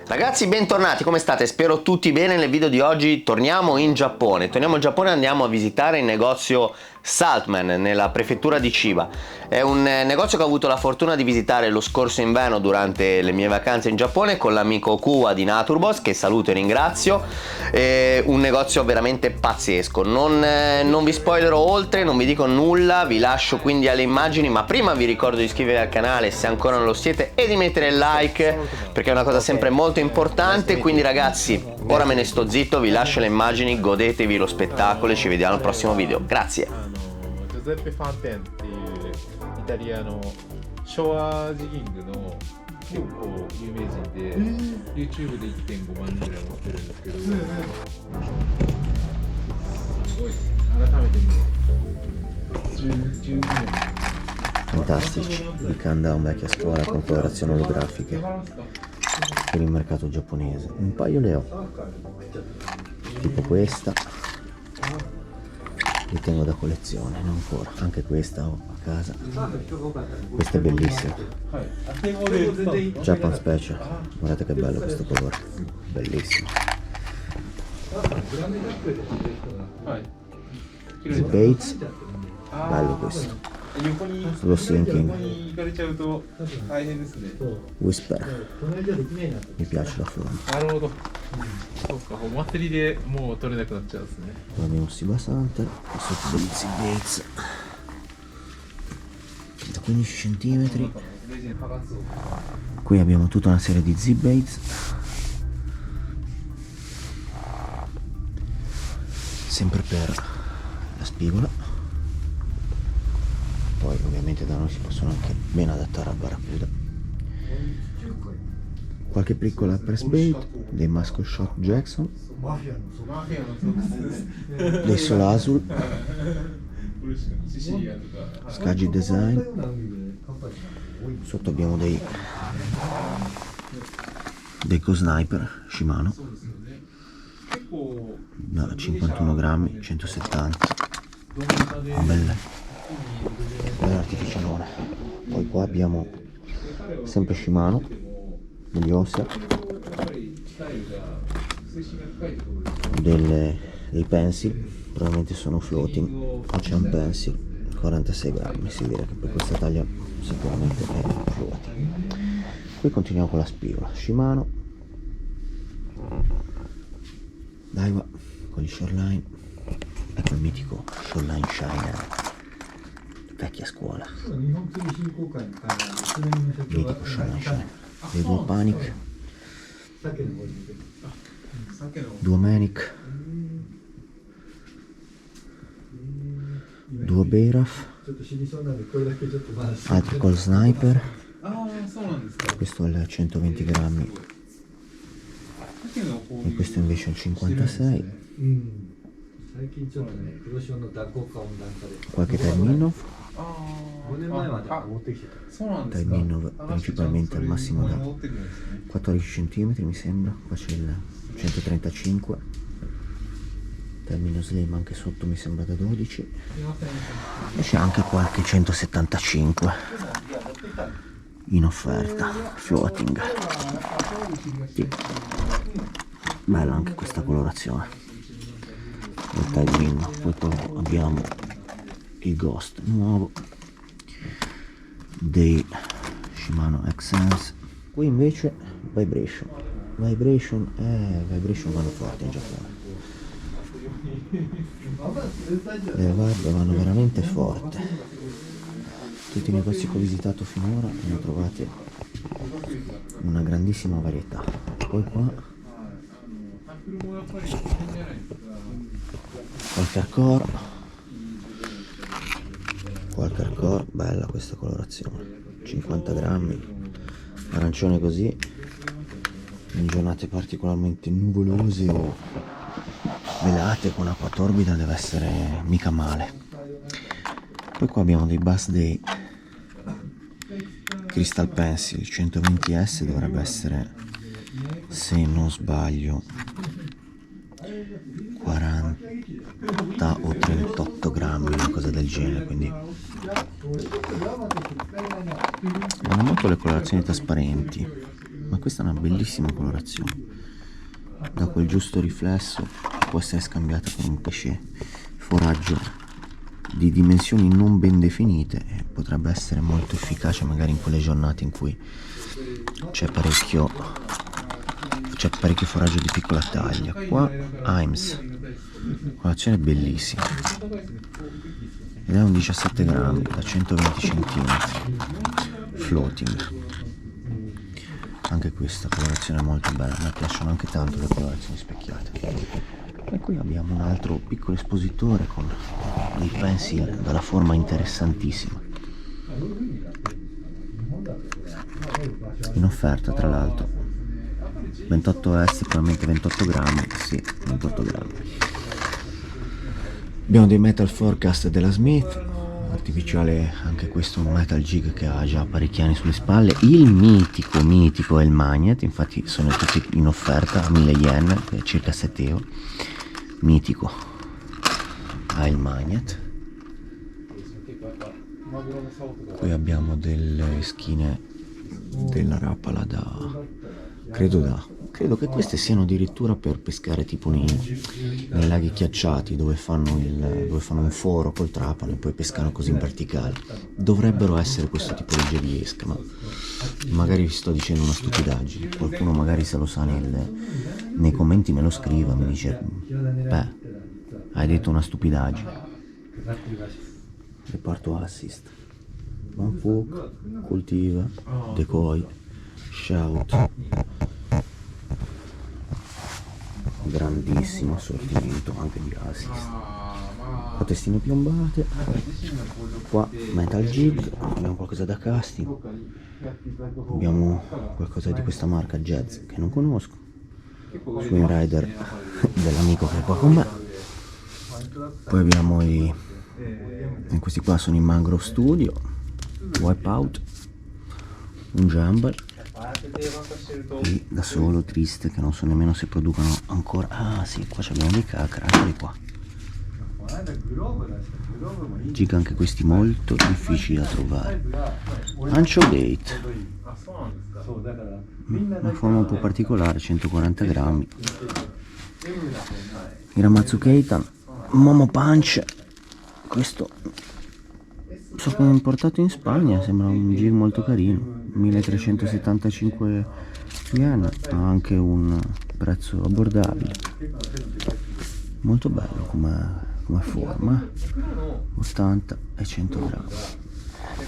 Ragazzi, bentornati, come state? Spero tutti bene. Nel video di oggi torniamo in Giappone e andiamo a visitare il negozio Saltman nella prefettura di Chiba. È un negozio che ho avuto la fortuna di visitare lo scorso inverno durante le mie vacanze in Giappone con l'amico Kuwa di Naturbox, che saluto e ringrazio. È un negozio veramente pazzesco. Non vi spoilerò oltre, non vi dico nulla, vi lascio quindi alle immagini, ma prima vi ricordo di iscrivervi al canale se ancora non lo siete e di mettere il like, perché è una cosa sempre molto importante. Quindi ragazzi, ora me ne sto zitto, vi lascio le immagini, godetevi lo spettacolo e ci vediamo al prossimo video. Grazie. ジョゼッペ・ファンテンっていうイタリアの昭和ジギングの結構有名人で、YouTube で 1.5 万人ぐらい持ってるんですけど、すごい改めて見ると12年 Fantastici, il countdown vecchia scuola con colorazioni olografiche per il mercato giapponese. Un paio le ho, tipo questa, li tengo da collezione, non ancora, anche questa ho a casa. Questa è bellissima, Japan Special, guardate che bello questo colore, bellissimo. The Bates, bello questo. Lo Sinking, Whisper, mi piace la forma. なるほど。そうか、お祭りでもう取れなくなっちゃうんですね。 Poi abbiamo Siba Santer, sotto degli The Bates da 15 cm. Qui abbiamo tutta una serie di Z-Bates, sempre per la spigola. Poi ovviamente da noi si possono anche ben adattare al barracuda. Qualche piccola press bait dei Muscle Shot Jackson, dei Solasul, Skaggi Design. Sotto abbiamo dei Co-Sniper Shimano da 51 grammi, 170, un bell'artificialone. Poi qua abbiamo sempre Shimano, degli Ossa, dei pencil, probabilmente sono floating, o c'è un pencil, 46 grammi, si dirà che per questa taglia sicuramente è floating. Qui continuiamo con la spigola, Shimano, Daiwa con gli Shoreline, ecco il mitico Shoreline Shiner, vecchia scuola, mitico Shoreline Shiner, dei Duo Panic, Duo Manic, Duo Beiraf, altri col Sniper, questo è il 120 grammi e questo invece è il 56, qualche Terminov, principalmente al massimo da 14 cm mi sembra. Qua c'è il 135, Termino Slim anche sotto mi sembra da 12, e c'è anche qualche 175 in offerta, floating. Sì. Bella anche questa colorazione del Tailwind. Poi abbiamo il Ghost nuovo dei Shimano X-Sense. Qui invece Vibration vanno forte in Giappone, le Vibe vanno veramente forte. Tutti i negozi che ho visitato finora ne ho trovate una grandissima varietà. Poi qua qualche hardcore, bella questa colorazione, 50 grammi, arancione così, in giornate particolarmente nuvolose o velate con acqua torbida deve essere mica male. Poi qua abbiamo dei Bass Day Crystal Pencil 120S, dovrebbe essere, se non sbaglio, 40 o 38 grammi, una cosa del genere, quindi vanno molto le colorazioni trasparenti. ma questa è una bellissima colorazione, da quel giusto riflesso può essere scambiata per un pesce foraggio di dimensioni non ben definite e potrebbe essere molto efficace magari in quelle giornate in cui c'è parecchio foraggio di piccola taglia. Qua Heims, colazione bellissima, ed è un 17 grammi da 120 cm floating. Anche questa colorazione è molto bella, a me piacciono anche tanto le colorazioni specchiate. E qui abbiamo un altro piccolo espositore con dei pencil dalla forma interessantissima, in offerta tra l'altro, 28S, probabilmente 28 grammi, sì, 28 grammi. Abbiamo dei Metal Forecast della Smith, artificiale anche questo, un Metal Jig che ha già parecchi anni sulle spalle. Il mitico è il Magnet, infatti sono tutti in offerta a 1000 yen, circa 7 euro. Mitico ha il Magnet. Qui abbiamo delle schine della Rapala credo che queste siano addirittura per pescare tipo nei laghi ghiacciati dove fanno un foro col trapano e poi pescano così in verticale. Dovrebbero essere questo tipologia di esca, ma magari vi sto dicendo una stupidaggine. Qualcuno magari se lo sa nei commenti me lo scriva, mi dice beh, hai detto una stupidaggine. Reparto assist, Manfuk, Cultiva, Decoy, Shout, grandissimo assortimento anche di assist. Qua testine piombate, qua Metal Jig, abbiamo qualcosa da casting, abbiamo qualcosa di questa marca Jazz che non conosco, Swing Rider dell'amico che è qua con me. Poi abbiamo questi qua sono i Mangrove Studio, Wipeout, un Jumble, e da solo triste che non so nemmeno se producono ancora. Ah sì, qua abbiamo dei cacra, eccoli qua. Jig anche questi molto difficili da trovare. Ancho Bait, una forma un po' particolare, 140 grammi. Hiramatsu Keitan, Momo Punch, questo so come è importato in Spagna, sembra un jig molto carino, 1375 yen, ha anche un prezzo abbordabile, molto bello come forma, 80 e 100 grammi,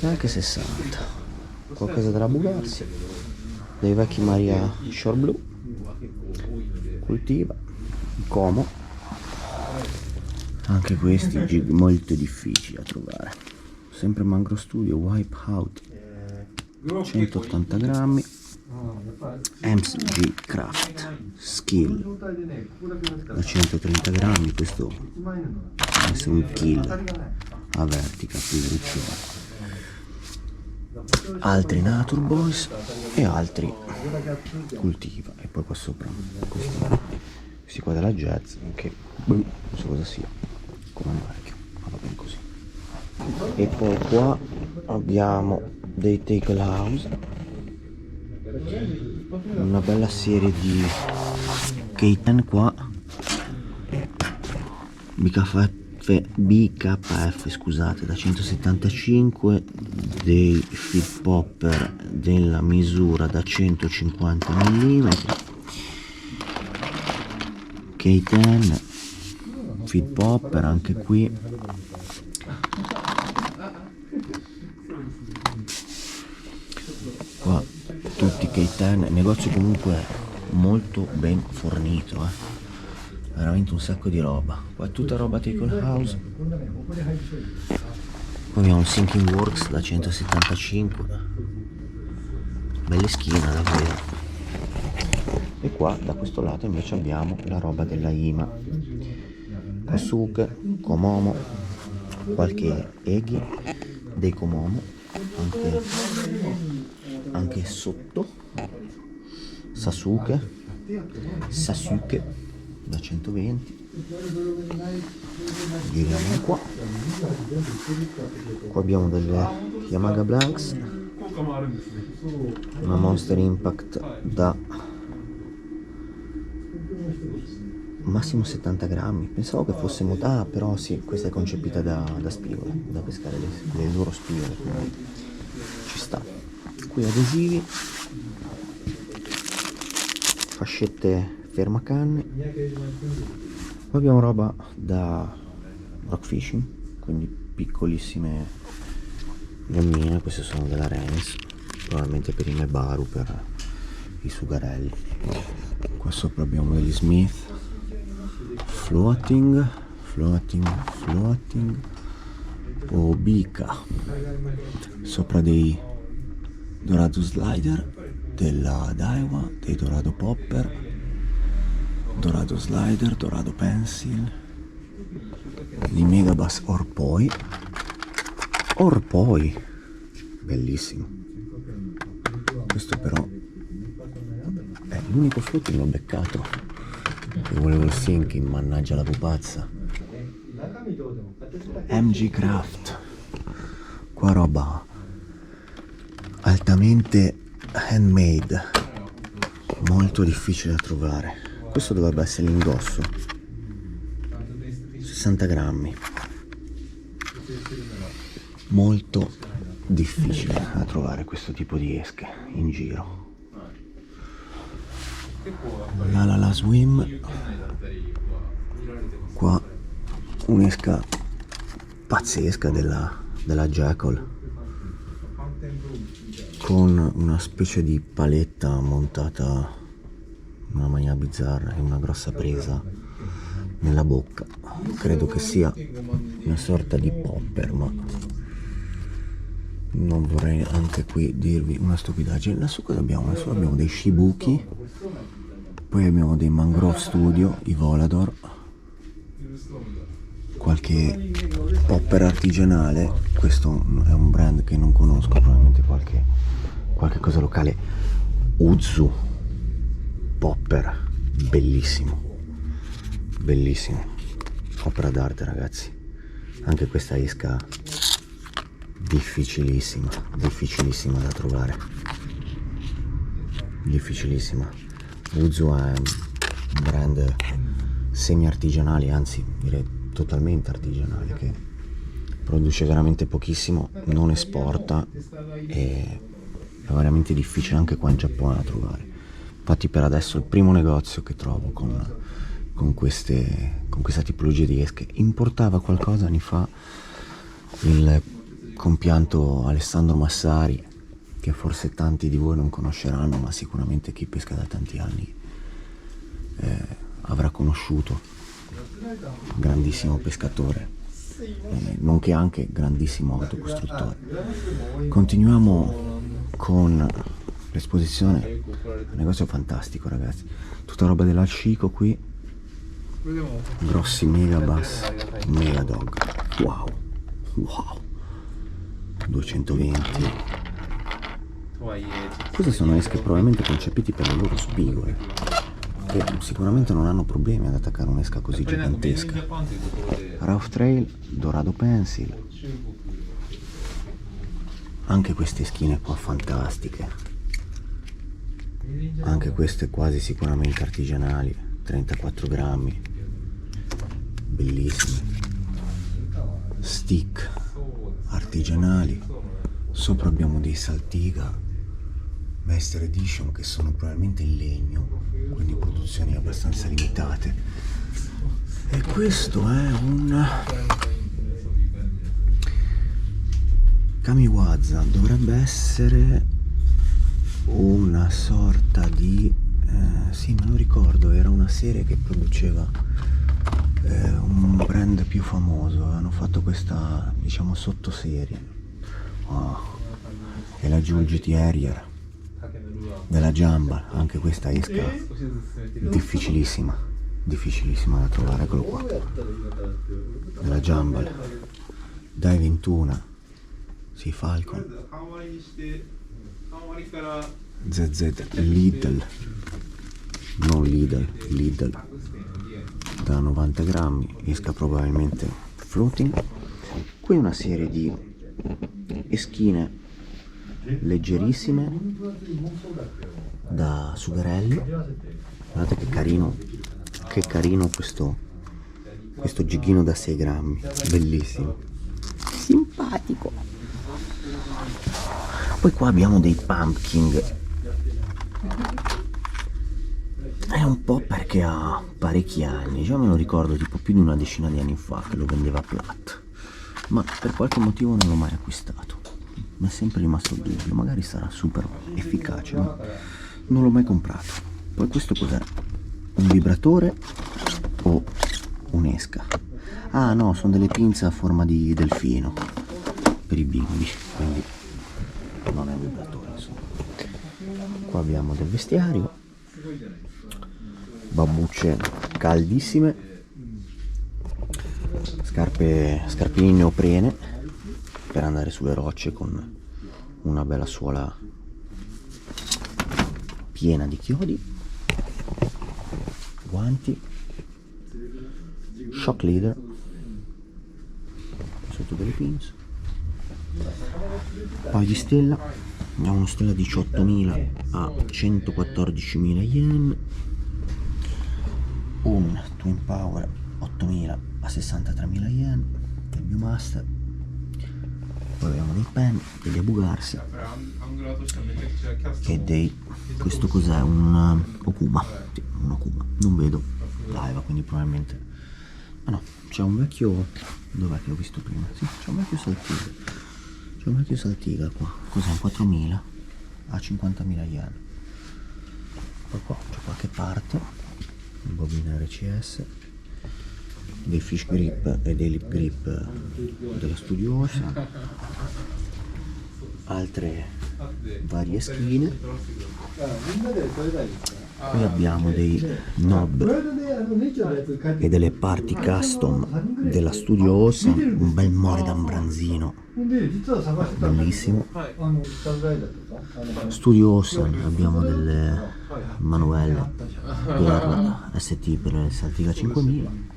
e anche 60, qualcosa da bugarsi, dei vecchi Maria Shore Blue, Cultiva, Como, anche questi jig molto difficili da trovare, sempre Mangrove Studio, Wipeout, 180 grammi, MSG Craft Skill da 130 grammi, questo deve essere un kill a vertica, più griccione. Altri Nature Boys e altri Cultiva, e poi qua sopra questi qua della Jazz che non so cosa sia come marchio, ma va bene così. E poi qua abbiamo dei Tackle House, una bella serie di Keitan qua, BKF scusate, da 175, dei Feed Popper della misura da 150 mm, Keitan Feed Popper anche qui, qua tutti Keitan, negozio comunque molto ben fornito, veramente un sacco di roba. Qua è tutta roba Tackle House. Poi abbiamo un Sinking Works da 175, belle schine davvero. E qua da questo lato invece abbiamo la roba della Ima, Kosuke, Komomo, qualche Eghi dei Komomo, anche sotto Sasuke da 120. Giriamo qua abbiamo delle Yamaga Blanks una Monster Impact da massimo 70 grammi. Pensavo che fosse però sì, questa è concepita da spigole, da pescare le loro spigole, quindi ci sta. Qui adesivi, fascette fermacanne. Poi abbiamo roba da rock fishing, quindi piccolissime gommine. Queste sono della Renis, probabilmente per i Mebaru, per i sugarelli. Qua sopra abbiamo degli Smith floating o Bica, sopra dei Dorado Slider della Daiwa, dei Dorado Popper, Dorado Slider, Dorado Pencil, di Megabass Orpoi, bellissimo. Questo però è l'unico floating che ho beccato, che volevo il sinking, mannaggia la pupazza. MG Craft, qua roba altamente handmade, molto difficile da trovare. Questo dovrebbe essere l'indosso, 60 grammi, molto difficile da trovare questo tipo di esche in giro. La Swim, qua un'esca pazzesca della Jackal, con una specie di paletta montata in una maniera bizzarra e una grossa presa nella bocca. Credo che sia una sorta di popper, ma non vorrei anche qui dirvi una stupidaggine. Lassù cosa abbiamo? Lassù abbiamo dei Shibuki, poi abbiamo dei Mangrove Studio, i Volador, qualche popper artigianale. Questo è un brand che non conosco, probabilmente qualche cosa locale. Uzu popper, bellissimo, opera d'arte, ragazzi. Anche questa esca difficilissima da trovare, difficilissima. Uzu è un brand semi artigianale, anzi direi totalmente artigianale, che produce veramente pochissimo, non esporta, e è veramente difficile anche qua in Giappone da trovare. Infatti per adesso è il primo negozio che trovo con questa tipologia di esche. Importava qualcosa anni fa il compianto Alessandro Massari, che forse tanti di voi non conosceranno, ma sicuramente chi pesca da tanti anni avrà conosciuto. Grandissimo pescatore, nonché anche grandissimo autocostruttore. Continuiamo con l'esposizione. Un negozio fantastico, ragazzi, tutta roba dell'Alcico qui, grossi Megabass, Megadog, wow, 220. Queste sono esche probabilmente concepiti per le loro spigole, che sicuramente non hanno problemi ad attaccare un'esca così gigantesca. Rough Trail, Dorado Pencil, anche queste eschine qua fantastiche, anche queste quasi sicuramente artigianali, 34 grammi, bellissime. Stick artigianali, sopra abbiamo dei Saltiga Master Edition, che sono probabilmente in legno, quindi produzioni abbastanza limitate. E questo è un Kamiwaza, dovrebbe essere una sorta di sì, me lo ricordo, era una serie che produceva un brand più famoso, hanno fatto questa, diciamo, sottoserie. E la Jewel GT Harrier della Jambal, anche questa esca difficilissima da trovare. Eccolo qua, della Jambal, dai 21, sì, Falcon, ZZ Lidl, non Lidl, da 90 grammi, esca probabilmente floating. Qui una serie di eschine leggerissime da sugherelli. Guardate che carino questo giochino da 6 grammi, bellissimo, simpatico. Poi qua abbiamo dei pumpkin, è un po' perché ha parecchi anni, già me lo ricordo tipo più di una decina di anni fa che lo vendeva Platt, ma per qualche motivo non l'ho mai acquistato, mi è sempre rimasto il dubbio, magari sarà super efficace, ma non l'ho mai comprato. Poi questo cos'è? Un vibratore o un'esca? Ah no, sono delle pinze a forma di delfino per i bimbi, quindi non è un vibratore, insomma. Qua abbiamo del vestiario, babbucce caldissime, scarpini in neoprene per andare sulle rocce con una bella suola piena di chiodi, guanti, shock leader sotto delle pins, poi di stella, abbiamo una stella 18.000 a 114.000 yen, un Twin Power 8.000 a 63.000 yen, il Viewmaster, poi abbiamo dei pen, degli abugarsi e dei... questo cos'è? Un Okuma? Sì, un Okuma, non vedo live, quindi probabilmente... ah no, c'è un vecchio... dov'è che ho visto prima? Sì, c'è un vecchio Saltiga, c'è un vecchio Saltiga qua, cos'è? Un 4.000 a 50.000 yen. Poi qua c'è qualche parte, un bobina RCS, dei fish grip e dei lip grip della Studio Ocean, altre varie schine, poi abbiamo dei knob e delle parti custom della Studio Ocean, un bel Moredan branzino bellissimo. Studio Ocean abbiamo delle manuelle per ST per il Saltiga 5000,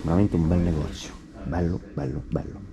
veramente un bel negozio, bello bello bello.